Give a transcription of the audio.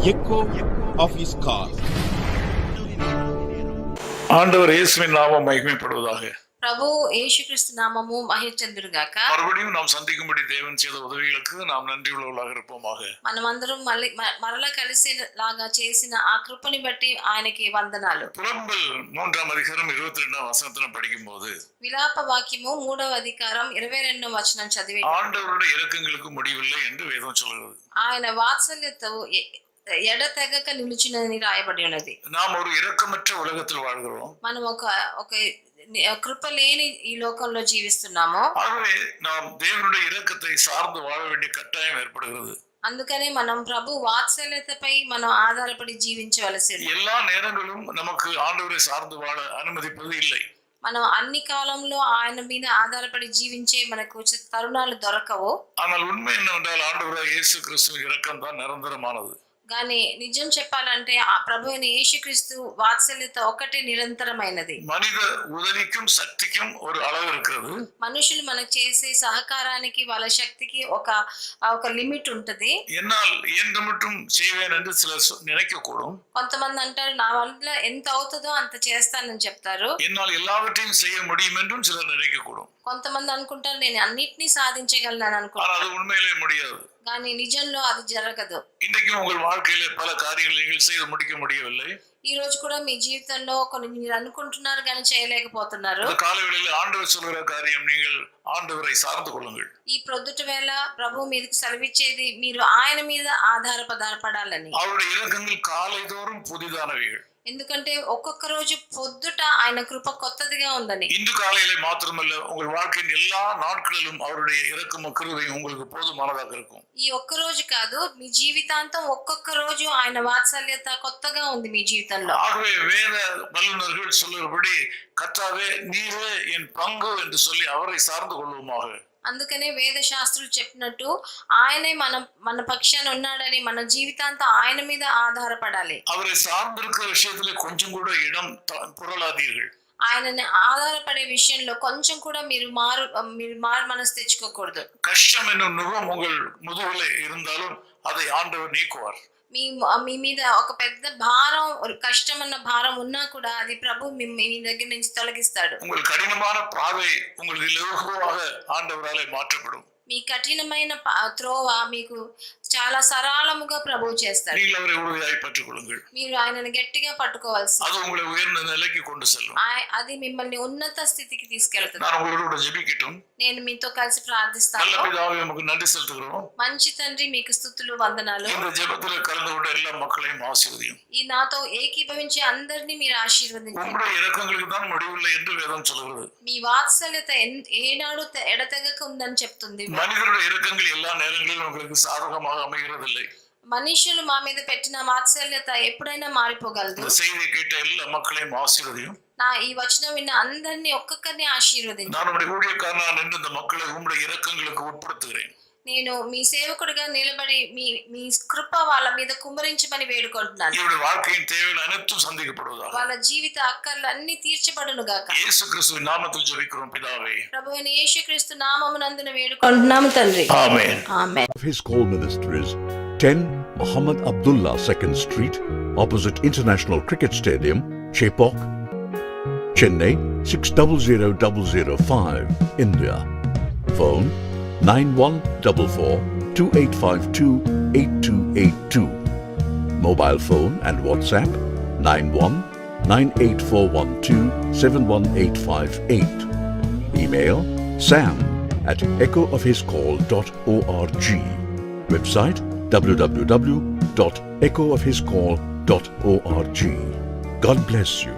echo of his call. ஆண்டவர் இயேசுவின் நாமம் மகிமைப்படுவதாக. ప్రభు యేసుక్రీస్తు నామము మహిమచెందురుగాక. மறுபடியும் நாம் சந்திக்கும்படி தேவன் செய்த உதவிகளுக்கு நாம் நன்றி உள்ளவர்களாக இருப்போமாக. మనమందరం మరలా కలిసేలాగా చేసిన ఆ కృపని బట్టి ఆయనకి వందనాలు. புலம்பல் 3ஆம் அதிகாரம் 22ஆம் வசனத்தை படிக்கும்போது విలాప వాక్యము 3వ అధికారం 22వ వచనం చదివి ஆண்டவருடைய இரக்கங்களுக்கு முடிவில்லை என்று வேதம் சொல்கிறது. ఆయన వాత్సల్యత ఎడతెగక నిలిచినని రాయబడి ఉన్నది. நாம் ஒரு இரக்கமற்ற உலகத்தில் வாழ்கிறோம். మనం ఒక కృప లేని ఈ లోకంలో జీవిస్తున్నాము. ஆகவே நாம் தேவனுடைய இரக்கத்தை சார்ந்து வாழ வேண்டிய கட்டாயம் ஏற்படுகிறது. అందుకనే మనం ప్రభు వాత్సల్యతపై మనం ఆధారపడి జీవించవలసింది. எல்லா நேரங்களும் நமக்கு ஆண்டவரை சார்ந்து வாழ அனுமதிப்பது இல்லை. మనం అన్ని కాలంలో ఆయన మీద ఆధారపడి జీవించే మనకు తరుణాలు దొరకవు. ஆனால் உண்மை என்னவென்றால் ஆண்டவராகிய இயேசு கிறிஸ்துவின் இரக்கம் தான் நிரந்தரமானது. కానీ నిజం చెప్పాలంటే ఆ ప్రభు అయిన యేసుక్రీస్తు వాత్సల్యత ఒకటే నిరంతరమైనది. మనిద ఉదవిக்கும் శక్తిக்கும் ஒரு அளவு இருக்கிறது. మనుషులు మనకు చేసే సహకారానికి వాళ్ళ శక్తికి ఒక లిమిట్ ఉంటది. என்னால் இயன்ற மட்டும் செய்வேன் என்று சிலர் நினைக்கக்கூடும். కొంతమంది అంటారు నా వల్ల ఎంత అవుతుందో అంత చేస్తానని చెప్తారు. என்னால் எல்லாவற்றையும் செய்ய முடியும் என்றும் சிலர் நினைக்கக்கூடும். కొంతమంది అనుకుంటారు నేను అన్నిటినీ సాధించగలను అనుకుంటారు. அது உண்மையிலே முடியாது. కానీ నిజంలో అది జరగదు. இன்றைக்கு உங்கள் வாழ்க்கையிலே பல காரியங்களை நீங்கள் செய்து முடிக்க முடியவில்லை. ఈ రోజు కూడా మీ జీవితంలో కొన్ని మీరు అనుకుంటున్నారు కానీ చేయలేకపోతున్నారు. காலைவேளையில் ஆண்டவர் சொல்கிற காரியம் நீங்கள் ஆண்டவரை சார்ந்து கொள்ளுங்கள். ఈ ప్రొద్దుట వేళ ప్రభు మీదకి సెలవిచ్చేది మీరు ఆయన మీద ఆధారపడాలని. அவருடைய இரக்கங்கள் காலைதோறும் புதிதானவைகள். ఎందుకంటే ఒక్కొక్క రోజు పొద్దుట ఆయన కృప కొత్తదిగా ఉందని. இன்று காலையிலே மாத்திரமல்ல உங்கள் வாழ்க்கையின் எல்லா நாட்களிலும் அவருடைய இரக்கமும் கிருபையும் உங்களுக்கு போதுமானதாக இருக்கும். ఈ ఒక్క రోజు కాదు మీ జీవితాంతం ఒక్కొక్క రోజు ఆయన వాత్సల్యత కొత్తగా ఉంది మీ జీవితంలో. ஆகவே வேத வல்லுநர்கள் சொல்லுகிறபடி கர்த்தாவே நீரே என் பங்கு என்று சொல்லி அவரை சார்ந்து கொள்வோமாக. అందుకనే వేద శాస్త్రులు చెప్పినట్టు ఆయనే మన పక్షాన ఉన్నాడని మన జీవితాంతం ఆయన మీద ఆధారపడాలి. அவரை சார்ந்திருக்கிற விஷயத்திலே கொஞ்சம் கூட இடம் புரளாதீர்கள். ఆయనని ఆధారపడే విషయంలో కొంచెం కూడా మీరు మారు మనసు తెచ్చుకోకూడదు. கஷ்டம் என்னும் நுகம் உங்கள் முதுகிலே இருந்தாலும் அதை ஆண்டவர் நீக்குவார். మీ మీద ఒక పెద్ద భారం కష్టం అన్న భారం ఉన్నా కూడా అది ప్రభు మీ దగ్గర నుంచి తొలగిస్తాడు. உங்கள் கடினமான பாதை உங்களுக்கு இலகுவாக ஆண்டவராலே மாற்றப்படும். మీ కఠినమైన త్రోవ మీకు చాలా సరళముగా ప్రభు చేస్తాడు. நீங்கள் அவரை உறுதியாய் பற்றிக்கொள்ளுங்கள். మీరు ఆయనను గట్టిగా పట్టుకోవాల్సి. அது உங்களை உயர்ந்த நிலைக்கு கொண்டு செல்லும். అది మిమ్మల్ని ఉన్నత స్థితికి తీసుకెళ్తుంది. நான் உங்களோட ஜெபிக்கட்டும். నేను మీతో కలిసి ప్రార్థిస్తాను. நல்ல பிதாவே நமக்கு நன்றி செலுத்துகிறோம். మంచి తండ్రి మీకు స్తుతులు వందనాలు. இந்த ஜெபத்தில் கலந்து கொண்ட எல்லா மக்களையும் ஆசீர்வதியும். ఈ నాతో ఏకీభవించే అందరినీ మీరు ఆశీర్వదించండి. உங்களுடைய இரக்கங்களுக்கு தான் முடிவில்லை என்று வேதம் சொல்கிறது. మీ వాత్సల్యత ఏనాడు ఎడతెగక ఉందని చెప్తుంది. மனிதனுடைய இரக்கங்கள் எல்லா நேரங்களிலும் உங்களுக்கு சாதகமாக அமைகிறதில்லை. మనుషులు మా మీద పెట్టిన వాత్సల్యత ఎప్పుడైనా మారిపోగలదు. இந்த செய்தியை கேட்ட எல்லா மக்களையும் ஆசీర్వதியும். నా ఈ వచనం విన్న అందరినీ ఒక్కొక్కరిని ఆశీర్వదించు. நான் உங்களுடைய ஊழியக்காரனாக நின்று இந்த மக்களை உங்களுடைய இரக்கங்களுக்கு உட்படுத்துகிறேன். నేను మీ సేవకుడిగా నిలబడి మీ కృప వాళ్ళ మీద కుమ్మరించమని వేడుకుంటున్నాను. இவருடைய வாழ்க்கையின் தேவைகள் அனைத்தும் சந்திக்கப்படுவதாக. వాళ్ళ జీవిత అక్కర్లు అన్ని తీర్చబడును గాక. இயேசு கிறிஸ்துவின் நாமத்தில் ஜெபிக்கிறோம் பிதாவே. ప్రభువైన యేసుక్రీస్తు నామమునందున వేడుకుంటున్నాము తండ్రి. ఆమేన్. ఆమేన్. His call ministries 10 Muhammad Abdullah 2nd Street opposite International Cricket Stadium, Chepauk, Chennai 600005, India. Phone 914428528282. Mobile phone and WhatsApp 919841271858. Email sam@echoofhiscall.org. Website www.echoofhiscall.org. God bless you.